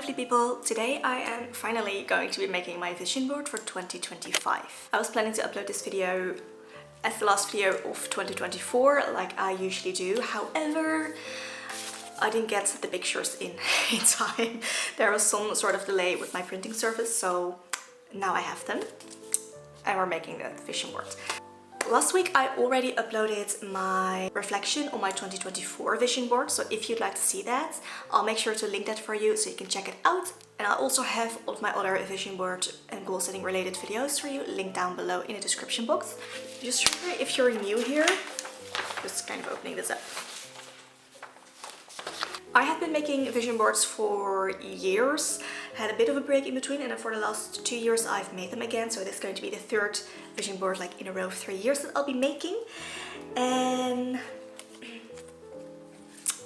lovely people! Today I am finally going to be making my vision board for 2025. I was planning to upload this video as the last video of 2024 like I usually do. However, I didn't get the pictures in time. There was some sort of delay with my printing service, so now I have them and we're making the vision board. Last week I already uploaded my reflection on my 2024 vision board, so if you'd like to see that, I'll make sure to link that for you so you can check it out. And I'll also have all of my other vision board and goal setting related videos for you linked down below in the description box. Just remember, if you're new here, just kind of opening this up. I have been making vision boards for years, had a bit of a break in between, and then for the last 2 years I've made them again. So this is going to be the third vision board like in a row of 3 years that I'll be making. And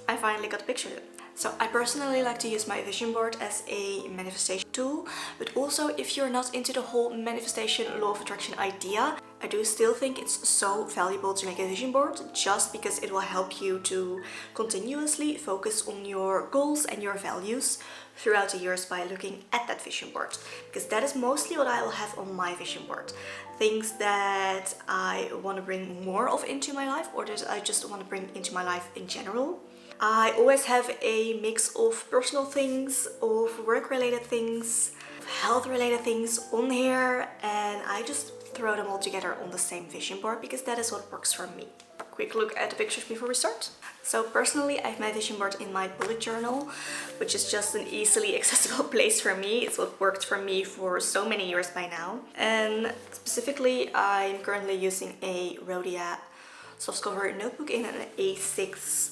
I finally got a picture of it. So I personally like to use my vision board as a manifestation tool, but also if you're not into the whole manifestation law of attraction idea, I do still think it's so valuable to make a vision board just because it will help you to continuously focus on your goals and your values throughout the years by looking at that vision board, because that is mostly what I will have on my vision board. Things that I want to bring more of into my life, or that I just want to bring into my life in general. I always have a mix of personal things, of work-related things, health-related things on here, and I just throw them all together on the same vision board because that is what works for me. A quick look at the pictures before we start. So personally, I have my vision board in my bullet journal, which is just an easily accessible place for me. It's what worked for me for so many years by now. And specifically, I'm currently using a Rhodia softcover notebook in an A6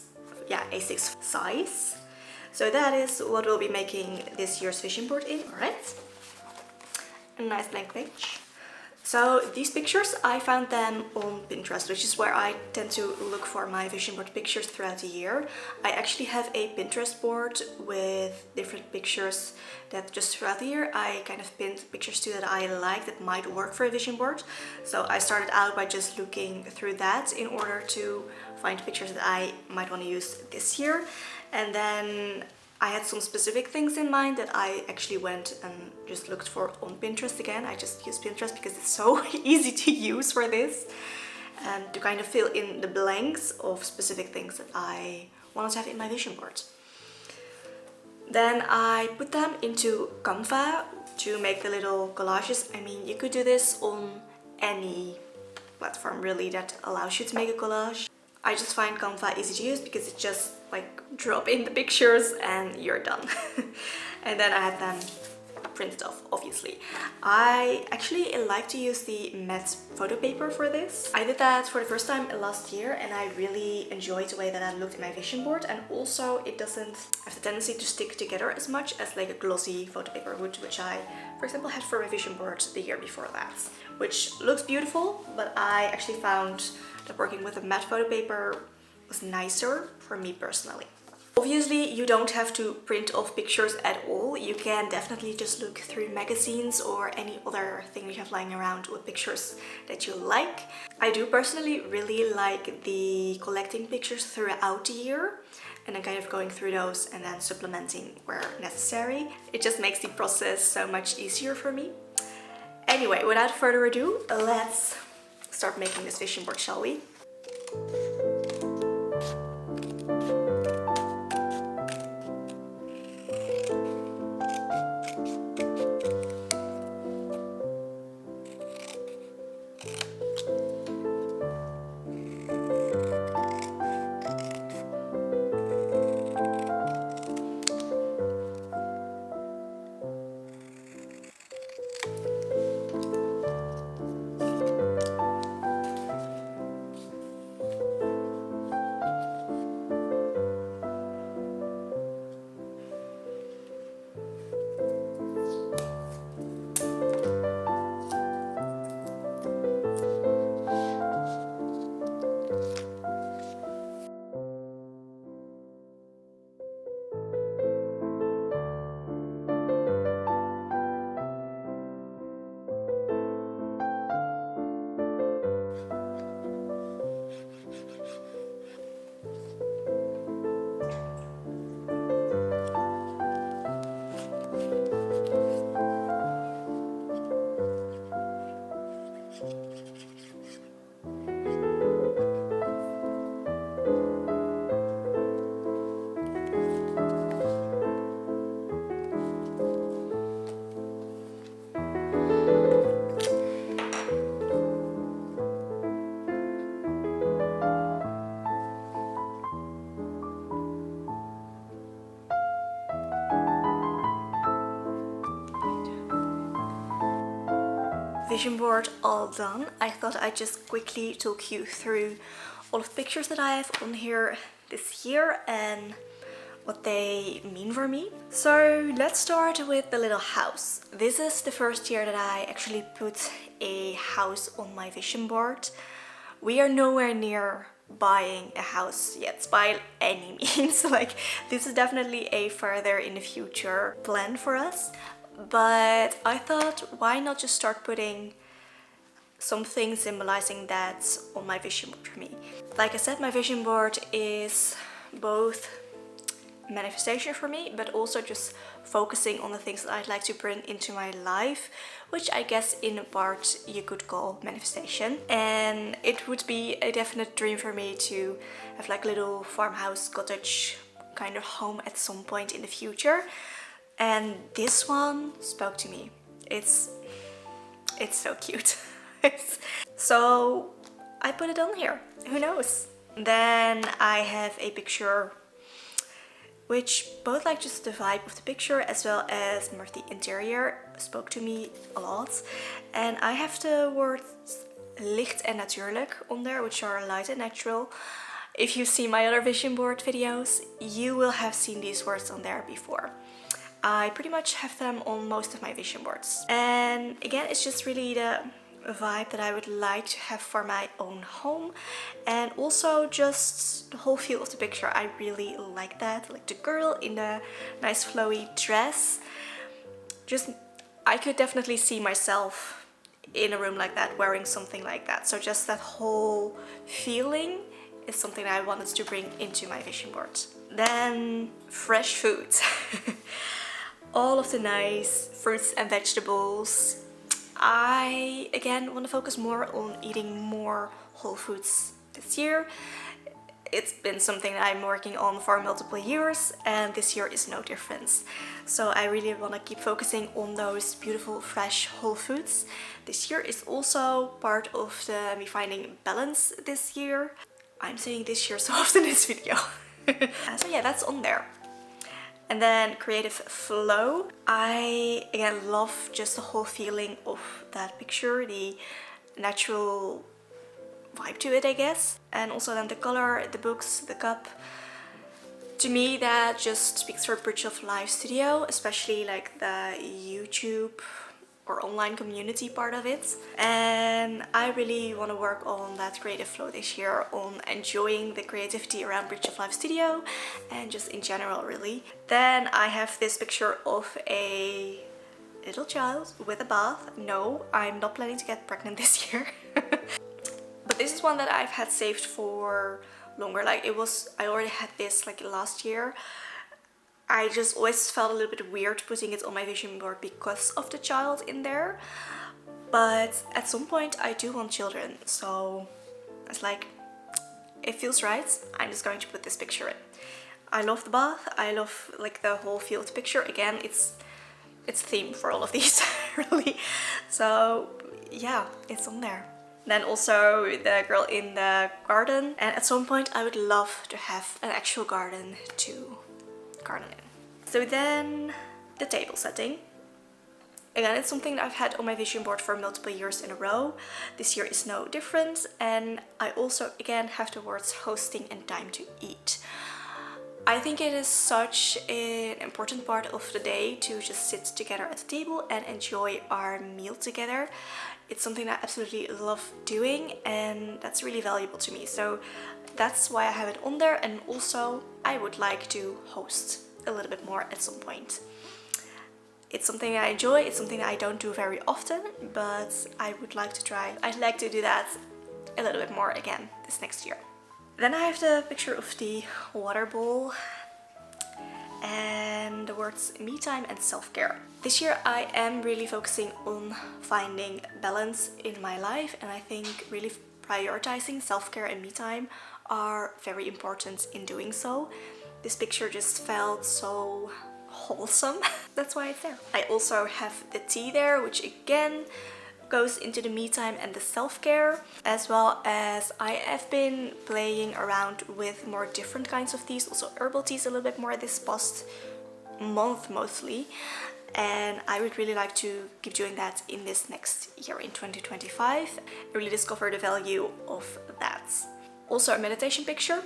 size. So that is what we'll be making this year's vision board in. Alright, a nice blank page. So these pictures, I found them on Pinterest, which is where I tend to look for my vision board pictures throughout the year. I actually have a Pinterest board with different pictures that just throughout the year I kind of pinned pictures to that I like that might work for a vision board. So I started out by just looking through that in order to find pictures that I might want to use this year. And then I had some specific things in mind that I actually went and just looked for on Pinterest again. I just use Pinterest because it's so easy to use for this and to kind of fill in the blanks of specific things that I wanted to have in my vision board. Then I put them into Canva to make the little collages. I mean, you could do this on any platform really that allows you to make a collage. I just find Canva easy to use because it's just like drop in the pictures and you're done. And then I had them printed off, obviously. I actually like to use the matte photo paper for this. I did that for the first time last year and I really enjoyed the way that it looked in my vision board, and also it doesn't have the tendency to stick together as much as like a glossy photo paper would, which I, for example, had for my vision board the year before that, which looks beautiful, but I actually found that working with a matte photo paper was nicer for me personally. Obviously, you don't have to print off pictures at all. You can definitely just look through magazines or any other thing you have lying around with pictures that you like. I do personally really like the collecting pictures throughout the year and then kind of going through those and then supplementing where necessary. It just makes the process so much easier for me. Anyway, without further ado, let's start making this vision board, shall we? vision board all done, I thought I'd just quickly talk you through all of the pictures that I have on here this year and what they mean for me. So let's start with the little house. This is the first year that I actually put a house on my vision board. We are nowhere near buying a house yet by any means. Like, this is definitely a further in the future plan for us. But I thought, why not just start putting something symbolizing that on my vision board for me. Like I said, my vision board is both manifestation for me, but also just focusing on the things that I'd like to bring into my life, which I guess in a part you could call manifestation. And it would be a definite dream for me to have like a little farmhouse cottage kind of home at some point in the future. And this one spoke to me. It's so cute. So I put it on here. Who knows? Then I have a picture which both like just the vibe of the picture as well as more of the interior spoke to me a lot. And I have the words licht en natuurlijk on there, which are light and natural. If you see my other vision board videos, you will have seen these words on there before. I pretty much have them on most of my vision boards. And again, it's just really the vibe that I would like to have for my own home, and also just the whole feel of the picture. I really like that, like the girl in the nice flowy dress. Just, I could definitely see myself in a room like that, wearing something like that. So just that whole feeling is something I wanted to bring into my vision board. Then fresh food. All of the nice fruits and vegetables. I again want to focus more on eating more whole foods this year. It's been something that I'm working on for multiple years, and this year is no difference. So I really want to keep focusing on those beautiful fresh whole foods. This year is also part of the me finding balance this year. I'm saying this year so often in this video. So yeah, that's on there. And then creative flow. I again love just the whole feeling of that picture, the natural vibe to it, I guess. And also then the color, the books, the cup. To me, that just speaks for Bridge of Life Studio, especially like the YouTube or online community part of it. And I really want to work on that creative flow this year, on enjoying the creativity around Bridge of Life Studio and just in general, really. Then I have this picture of a little child with a bath. No, I'm not planning to get pregnant this year. But this is one that I've had saved for longer. Like, I already had this like last year. I just always felt a little bit weird putting it on my vision board because of the child in there. But at some point I do want children, so it's like, it feels right. I'm just going to put this picture in. I love the bath. I love like the whole feel of the picture. Again, it's theme for all of these, really. So yeah, it's on there. Then also the girl in the garden. And at some point I would love to have an actual garden to garden in. So then the table setting. Again, it's something that I've had on my vision board for multiple years in a row. This year is no different. And I also again have the words hosting and time to eat. I think it is such an important part of the day to just sit together at the table and enjoy our meal together. It's something that I absolutely love doing, and that's really valuable to me. So that's why I have it on there. And also I would like to host a little bit more at some point. It's something I enjoy. It's something that I don't do very often, but I would like to try. I'd like to do that a little bit more again this next year. Then I have the picture of the water bowl and the words me time and self-care. This year I am really focusing on finding balance in my life, and I think really prioritizing self-care and me time are very important in doing so. This picture just felt so wholesome. That's why it's there. I also have the tea there, which again goes into the me time and the self-care, as well as I have been playing around with more different kinds of teas, also herbal teas a little bit more this past month mostly. and I would really like to keep doing that in this next year, in 2025. Really discover the value of that. Also a meditation picture,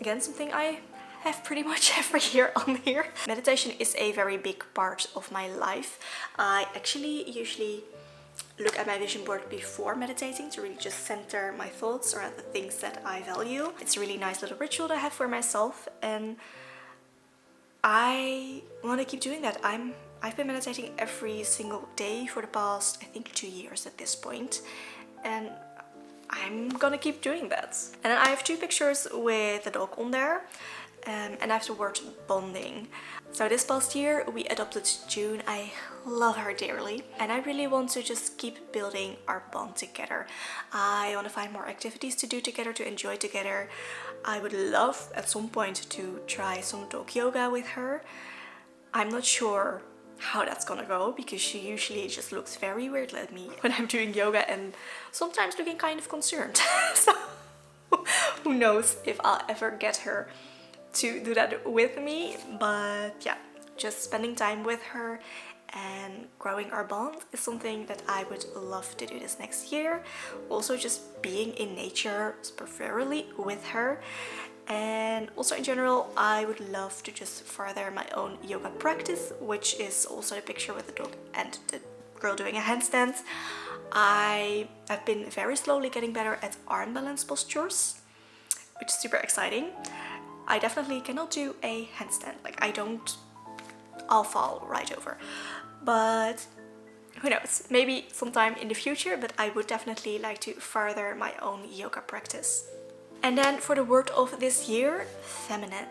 again something I have pretty much every year on here. Meditation is a very big part of my life. I actually usually look at my vision board before meditating to really just center my thoughts around the things that I value. It's a really nice little ritual that I have for myself, and I want to keep doing that. I've been meditating every single day for the past, I think, 2 years at this point, and I'm gonna keep doing that. And then I have 2 pictures with the dog on there, and I have the word bonding. So this past year we adopted June. I love her dearly, and I really want to just keep building our bond together. I want to find more activities to do together, to enjoy together. I would love at some point to try some dog yoga with her. I'm not sure how that's gonna go, because she usually just looks very weird at me when I'm doing yoga, and sometimes looking kind of concerned. So who knows if I'll ever get her to do that with me. But yeah, just spending time with her and growing our bond is something that I would love to do this next year. Also just being in nature, preferably with her. And also in general, I would love to just further my own yoga practice, which is also the picture with the dog and the girl doing a handstand. I have been very slowly getting better at arm balance postures, which is super exciting. I definitely cannot do a handstand, like I'll fall right over. But who knows, maybe sometime in the future, but I would definitely like to further my own yoga practice. And then for the word of this year, feminine.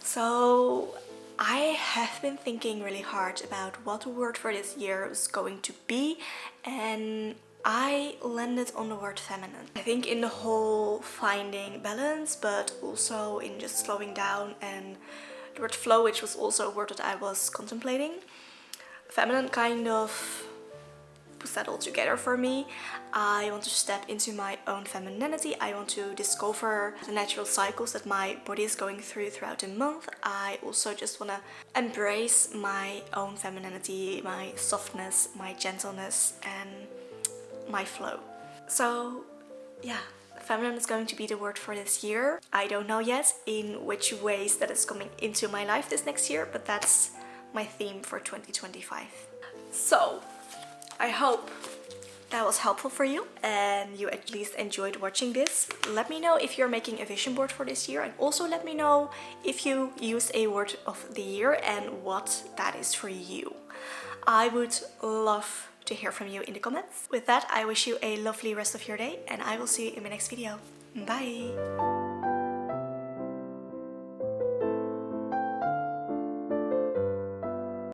So I have been thinking really hard about what the word for this year is going to be, and I landed on the word feminine. I think in the whole finding balance, but also in just slowing down, and the word flow, which was also a word that I was contemplating. Feminine kind of puts that all together for me. I want to step into my own femininity. I want to discover the natural cycles that my body is going through throughout the month. I also just want to embrace my own femininity, my softness, my gentleness, and my flow. So yeah, feminine is going to be the word for this year. I don't know yet in which ways that is coming into my life this next year, but that's my theme for 2025. So I hope that was helpful for you and you at least enjoyed watching this. Let me know if you're making a vision board for this year, and also let me know if you use a word of the year and what that is for you. I would love to hear from you in the comments. With that, I wish you a lovely rest of your day, and I will see you in my next video. Bye!